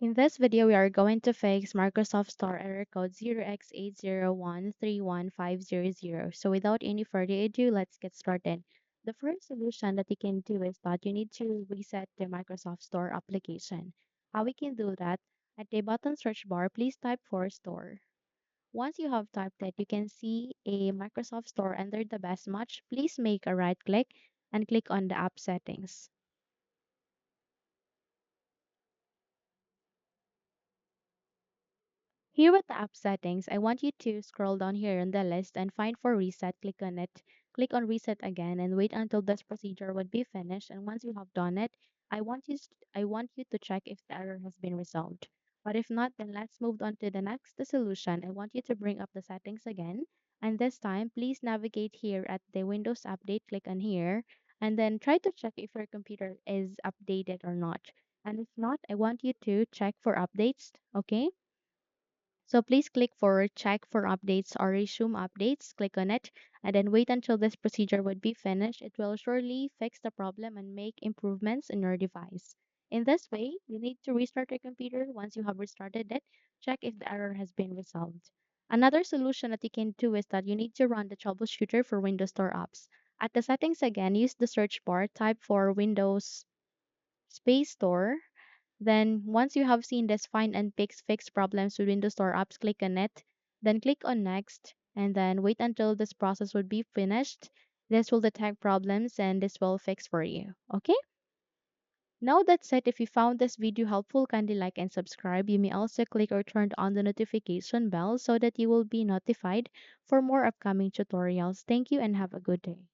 In this video, we are going to fix Microsoft Store error code 0x80131500. So without any further ado, let's get started. The first solution that you can do is that you need to reset the Microsoft Store application. How we can do that? At the bottom search bar, please type for Store. Once you have typed it, you can see a Microsoft Store under the best match. Please make a right click and click on the app settings. Here with the app settings, I want you to scroll down here in the list and find for reset. Click on it. Click on reset again and wait until this procedure would be finished. And once you have done it, I want you to check if the error has been resolved. But if not, then let's move on to the next solution. I want you to bring up the settings again. And this time, please navigate here at the Windows Update. Click on here and then try to check if your computer is updated or not. And if not, I want you to check for updates. Okay. So please click for check for updates or resume updates. Click on it and then wait until this procedure would be finished. It will surely fix the problem and make improvements in your device. In this way, you need to restart your computer. Once you have restarted it, check if the error has been resolved. Another solution that you can do is that you need to run the troubleshooter for Windows Store apps. At the settings again, use the search bar, type for Windows Space Store, then once you have seen this find and fix problems with Windows Store apps, click on it. Then click on next and then wait until this process would be finished. This will detect problems and this will fix for you. Okay? Now that's it. If you found this video helpful, kindly like and subscribe. You may also click or turn on the notification bell so that you will be notified for more upcoming tutorials. Thank you and have a good day.